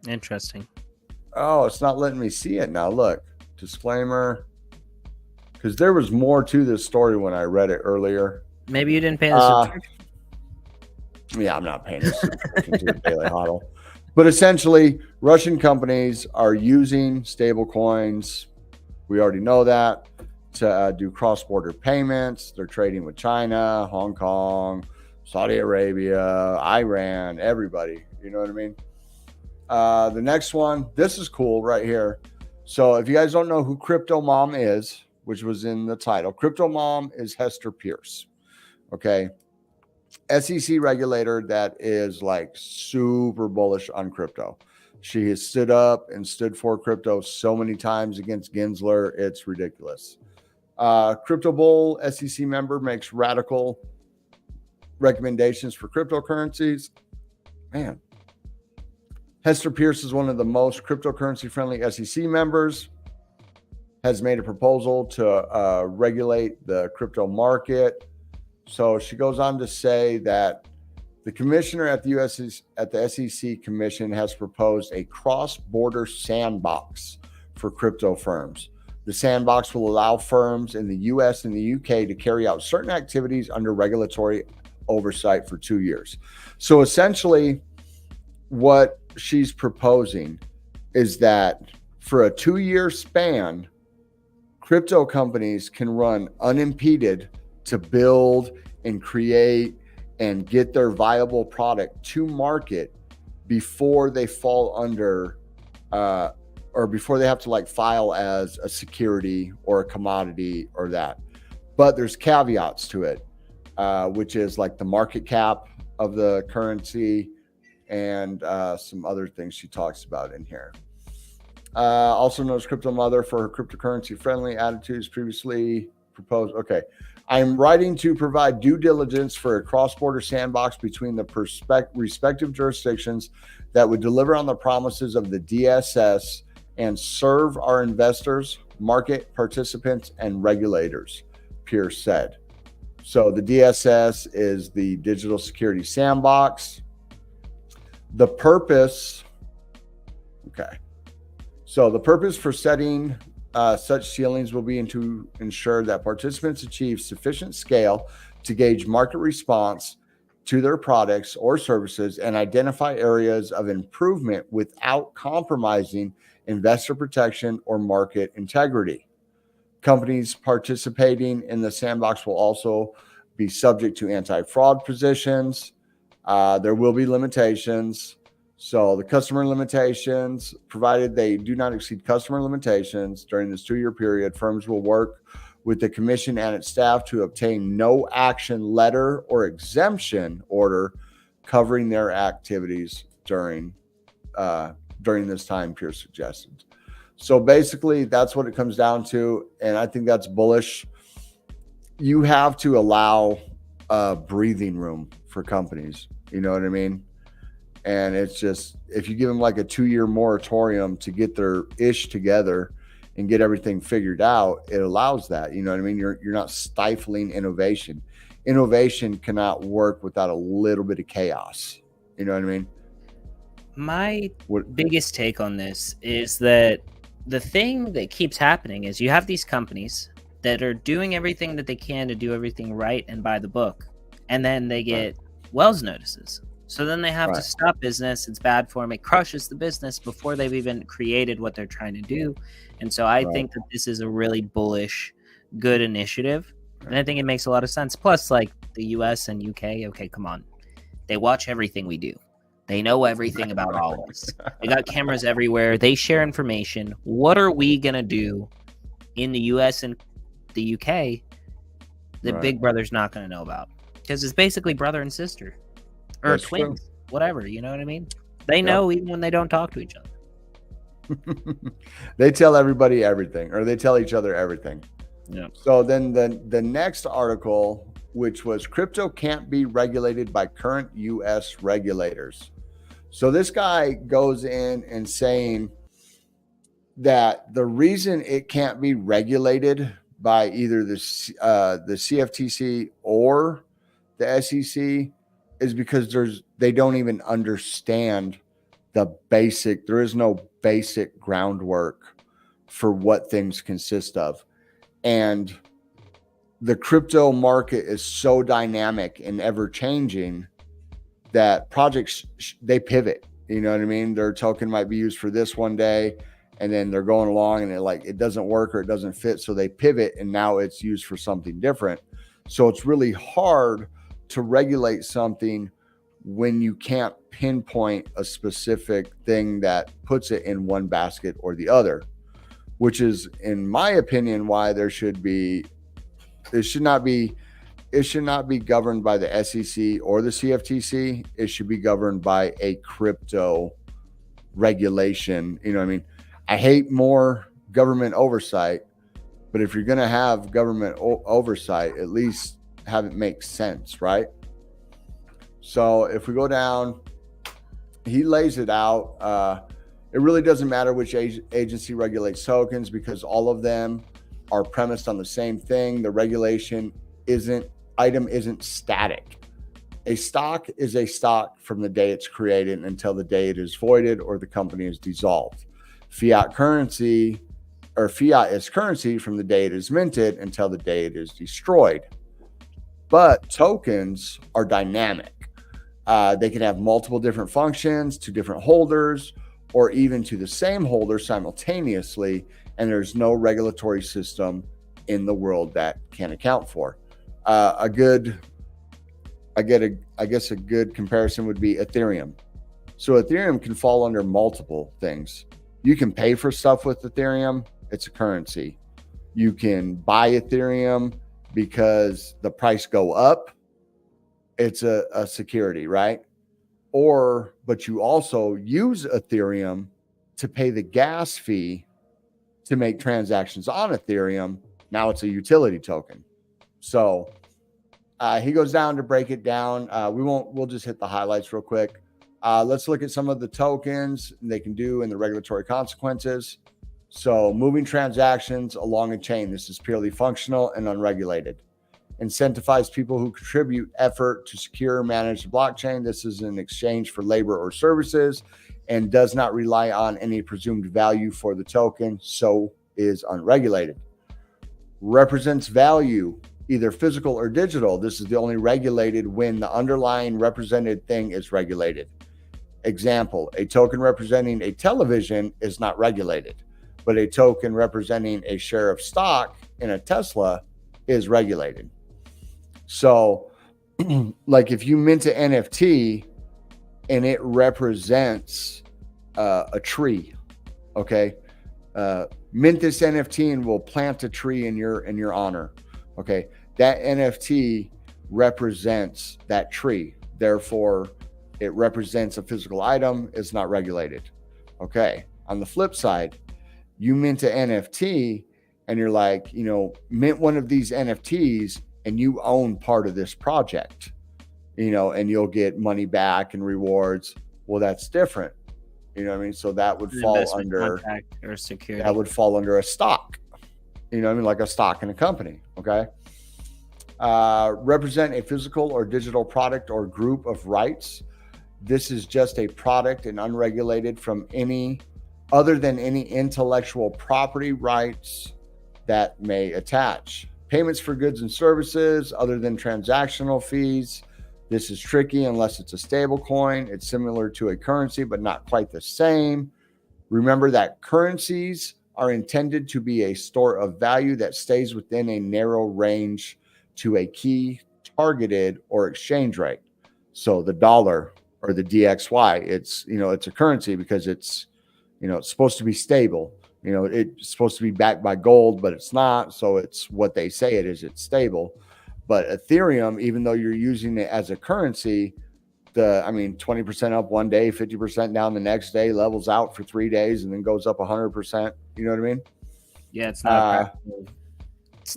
Interesting. Oh, it's not letting me see it now. Look, disclaimer. Because there was more to this story when I read it earlier. Maybe you didn't pay the subscription. Yeah, I'm not paying a subscription to the Daily Huddle. But essentially, Russian companies are using stable coins. We already know that. To do cross-border payments. They're trading with China, Hong Kong, Saudi Arabia, Iran, everybody. You know what I mean? The next one, this is cool right here. So if you guys don't know who Crypto Mom is, which was in the title, Crypto Mom is Hester Peirce. Okay. SEC regulator that is like super bullish on crypto. She has stood up and stood for crypto so many times against Gensler. It's ridiculous. Crypto Bull SEC member makes radical recommendations for cryptocurrencies. Man, Hester Peirce is one of the most cryptocurrency friendly SEC members, has made a proposal to regulate the crypto market. So she goes on to say that the commissioner at the SEC Commission has proposed a cross-border sandbox for crypto firms. The sandbox will allow firms in the US and the UK to carry out certain activities under regulatory oversight for 2 years. So essentially, what she's proposing is that for a 2-year span, crypto companies can run unimpeded to build and create and get their viable product to market before they fall under or before they have to like file as a security or a commodity or that. But there's caveats to it, which is like the market cap of the currency and some other things she talks about in here. Also known as Crypto Mother for her cryptocurrency friendly attitudes previously proposed. Okay. I'm writing to provide due diligence for a cross-border sandbox between the respective jurisdictions that would deliver on the promises of the DSS and serve our investors, market participants, and regulators, Peirce said. So the DSS is the Digital Security Sandbox. The purpose, okay. So the purpose for setting Such ceilings will be to ensure that participants achieve sufficient scale to gauge market response to their products or services and identify areas of improvement without compromising investor protection or market integrity. Companies participating in the sandbox will also be subject to anti-fraud positions. There will be limitations. So the customer limitations, provided they do not exceed customer limitations during this 2-year period, firms will work with the commission and its staff to obtain no action letter or exemption order covering their activities during this time Peirce suggested. So basically, that's what it comes down to, and I think that's bullish. You have to allow breathing room for companies. You know what I mean? And it's just, if you give them like a 2-year moratorium to get their ish together and get everything figured out, it allows that. You know what I mean? You're not stifling innovation. Innovation cannot work without a little bit of chaos. You know what I mean? My biggest take on this is that the thing that keeps happening is you have these companies that are doing everything that they can to do everything right and by the book, and then they get Wells notices. So then they have to stop business. It's bad for them. It crushes the business before they've even created what they're trying to do. And so I think that this is a really bullish, good initiative. And I think it makes a lot of sense. Plus, like the US and UK, okay, come on. They watch everything we do. They know everything about all of us. They got cameras everywhere. They share information. What are we going to do in the US and the UK that Big Brother's not going to know about? Because it's basically brother and sister. Or that's twins, true. Whatever, you know what I mean? They know even when they don't talk to each other. They tell everybody everything, or they tell each other everything. Yeah. So then the next article, which was crypto can't be regulated by current U.S. regulators. So this guy goes in and saying that the reason it can't be regulated by either the CFTC or the SEC is because they don't even understand there is no basic groundwork for what things consist of. And the crypto market is so dynamic and ever changing that projects, they pivot. You know what I mean? Their token might be used for this one day, and then they're going along and it doesn't work or it doesn't fit. So they pivot and now it's used for something different. So it's really hard to regulate something when you can't pinpoint a specific thing that puts it in one basket or the other, which is, in my opinion, why it should not be governed by the SEC or the CFTC. It should be governed by a crypto regulation. You know what I mean? I hate more government oversight, but if you're going to have government oversight, at least have it make sense, right? So if we go down, he lays it out. It really doesn't matter which agency regulates tokens because all of them are premised on the same thing. The regulation item isn't static. A stock is a stock from the day it's created until the day it is voided or the company is dissolved. Fiat is currency from the day it is minted until the day it is destroyed. But tokens are dynamic. They can have multiple different functions to different holders or even to the same holder simultaneously, and there's no regulatory system in the world that can account for. I guess a good comparison would be Ethereum. So Ethereum can fall under multiple things. You can pay for stuff with Ethereum. It's a currency. You can buy Ethereum because the price go up. It's a security, right? But you also use Ethereum to pay the gas fee to make transactions on Ethereum. Now it's a utility token. So he goes down to break it down. We'll just hit the highlights real quick. Let's look at some of the tokens they can do and the regulatory consequences. So moving transactions along a chain. This is purely functional and unregulated. Incentivize people who contribute effort to secure, manage the blockchain. This is in exchange for labor or services and does not rely on any presumed value for the token. So is unregulated. Represents value, either physical or digital. This is the only regulated when the underlying represented thing is regulated. Example, a token representing a television is not regulated, but a token representing a share of stock in a Tesla is regulated. So like if you mint an NFT and it represents a tree, okay, mint this NFT and we'll plant a tree in your honor. Okay, that NFT represents that tree. Therefore, it represents a physical item. It's not regulated. Okay. On the flip side, you mint an NFT and you're like, mint one of these NFTs and you own part of this project, and you'll get money back and rewards. Well, that's different. You know what I mean? So that would fall under or security. That would fall under a stock. Like a stock in a company. Okay. Represent a physical or digital product or group of rights. This is just a product and unregulated from any other than any intellectual property rights that may attach. Payments for goods and services other than transactional fees. This is tricky unless it's a stable coin. It's similar to a currency, but not quite the same. Remember that currencies are intended to be a store of value that stays within a narrow range to a key targeted or exchange rate. So the dollar or the DXY, it's a currency because it's supposed to be stable. It's supposed to be backed by gold, but it's not. So it's what they say it is. It's stable. But Ethereum, even though you're using it as a currency, 20% up one day, 50% down the next day, levels out for 3 days, and then goes up 100%. You know what I mean? Yeah, it's not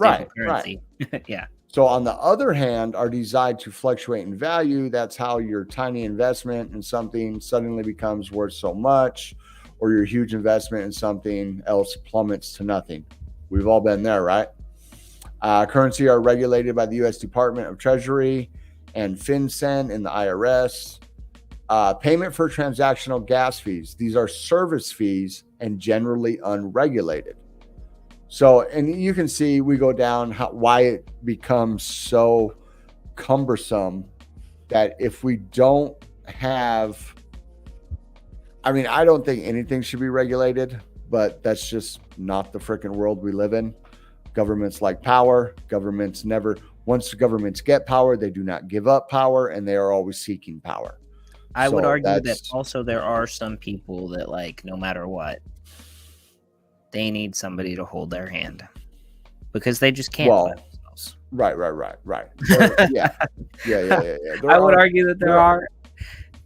right, currency. Right. Yeah. So on the other hand, are designed to fluctuate in value. That's how your tiny investment in something suddenly becomes worth so much, or your huge investment in something else plummets to nothing. We've all been there, right? Currency are regulated by the U.S. Department of Treasury and FinCEN in the IRS. Payment for transactional gas fees. These are service fees and generally unregulated. So, and you can see we go down why it becomes so cumbersome that if we don't have, I don't think anything should be regulated, but that's just not the freaking world we live in. Governments like power. Once the governments get power, they do not give up power, and they are always seeking power. I would argue that also there are some people that, no matter what, they need somebody to hold their hand because they just can't by themselves. Right. Yeah. I would argue that there are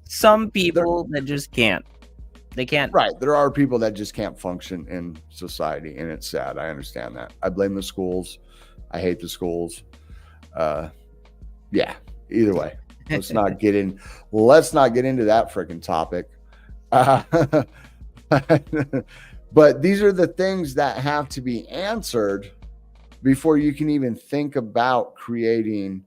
some people that just can't. They can't. Right. There are people that just can't function in society, and it's sad. I understand that. I blame the schools. I hate the schools. Yeah. Either way, let's not get into that freaking topic. But these are the things that have to be answered before you can even think about creating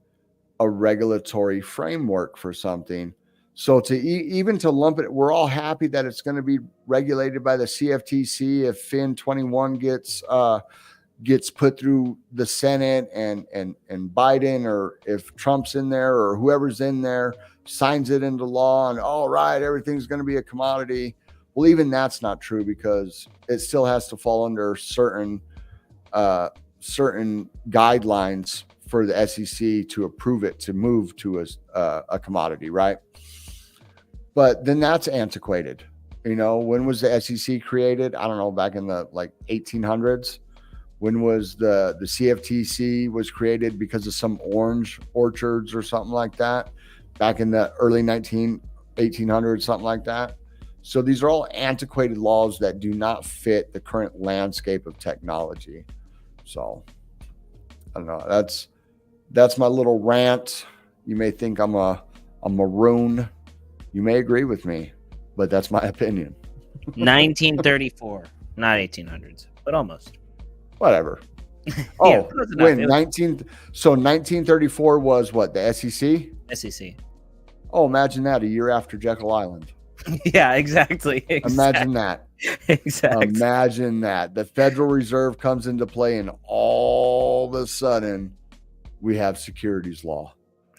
a regulatory framework for something. So even to lump it, we're all happy that it's going to be regulated by the CFTC if FIN 21 gets put through the Senate and Biden, or if Trump's in there or whoever's in there signs it into law, and all right, everything's going to be a commodity. Well, even that's not true because it still has to fall under certain guidelines for the SEC to approve it to move to a commodity, right? But then that's antiquated. When was the SEC created? I don't know, back in the 1800s. When was the CFTC was created because of some orange orchards or something like that? Back in the early 1800s, something like that. So these are all antiquated laws that do not fit the current landscape of technology. So I don't know. That's my little rant. You may think I'm a maroon. You may agree with me, but that's my opinion. 1934, not 1800s, but almost. Whatever. Oh, when 1934 was what, the SEC? SEC. Oh, imagine that, a year after Jekyll Island. Yeah, exactly. Imagine that. Exactly. Imagine that. The Federal Reserve comes into play, and all of a sudden, we have securities law.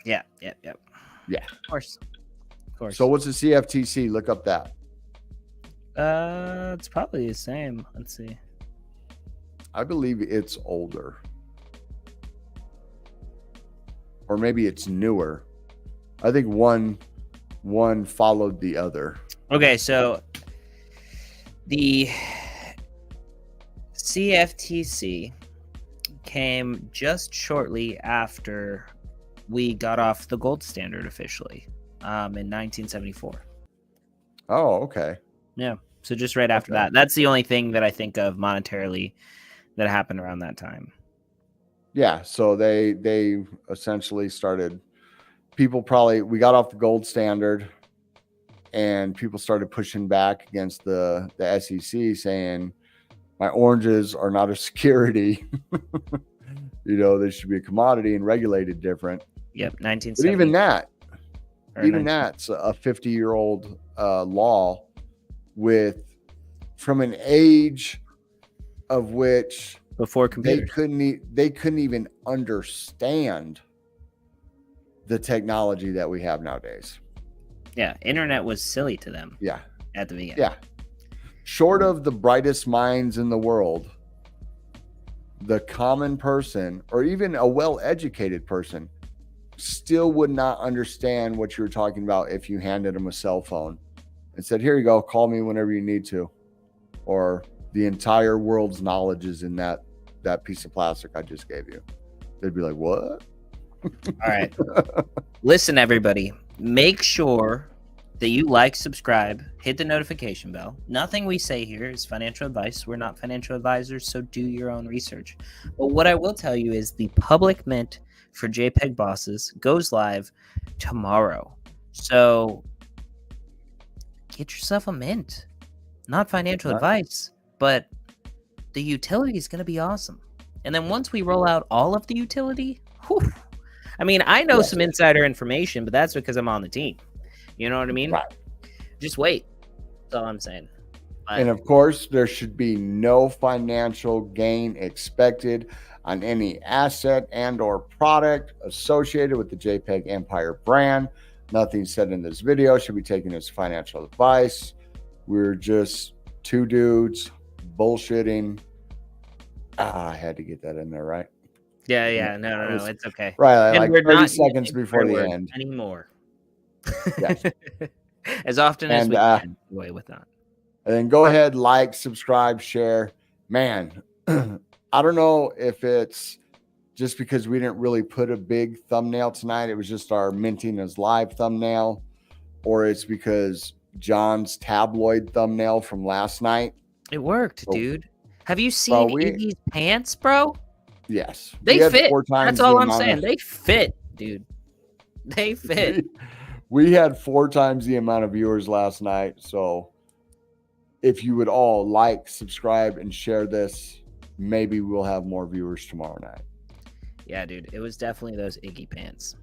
Yeah. Yeah. Of course. So what's the CFTC? Look up that. It's probably the same. Let's see. I believe it's older. Or maybe it's newer. I think one followed the other. Okay, so the CFTC came just shortly after we got off the gold standard officially, in 1974. Oh, okay. Yeah, so just right after that. That's the only thing that I think of monetarily that happened around that time. Yeah, so they essentially started. We got off the gold standard, and people started pushing back against the SEC, saying my oranges are not a security. They should be a commodity and regulated different. Yep, 1970. But even that's a 50-year-old law from an age of which before computers they couldn't even understand the technology that we have nowadays. Yeah, internet was silly to them. Yeah, at the beginning. Yeah, short of the brightest minds in the world, the common person, or even a well-educated person, still would not understand what you were talking about if you handed them a cell phone and said, "Here you go, call me whenever you need to," or the entire world's knowledge is in that piece of plastic I just gave you. They'd be like, "What?" All right. Listen, everybody, make sure that you like, subscribe, hit the notification bell. Nothing we say here is financial advice. We're not financial advisors, so do your own research. But what I will tell you is the public mint for JPEG bosses goes live tomorrow. So get yourself a mint. Not financial advice, but the utility is going to be awesome. And then once we roll out all of the utility, whew, I mean, I know some insider information, but that's because I'm on the team. You know what I mean? Right. Just wait. That's all I'm saying. And of course, there should be no financial gain expected on any asset and or product associated with the JPG Empire brand. Nothing said in this video should be taken as financial advice. We're just two dudes bullshitting. I had to get that in there, right? Yeah. No, it's okay. Right, and like 30 seconds before the end. Anymore. Yes. As often as we can away with that. And then go ahead, like, subscribe, share. Man, I don't know if it's just because we didn't really put a big thumbnail tonight. It was just our Minting is Live thumbnail, or it's because John's tabloid thumbnail from last night. It worked, dude. Have you seen Iggy's pants, bro? Yes. They fit. That's all I'm saying. They fit, dude. They fit. We had 4 times the amount of viewers last night. So if you would all like, subscribe, and share this, maybe we'll have more viewers tomorrow night. Yeah, dude. It was definitely those Iggy pants.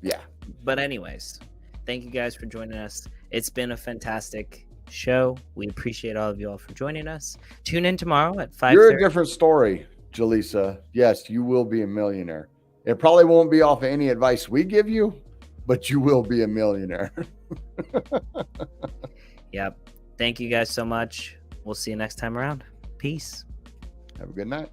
Yeah. But anyways, thank you guys for joining us. It's been a fantastic show. We appreciate all of you all for joining us. Tune in tomorrow at 5:30. You're a different story, Jaleesa. Yes, you will be a millionaire. It probably won't be off of any advice we give you, but you will be a millionaire. Yep. Thank you guys so much. We'll see you next time around. Peace. Have a good night.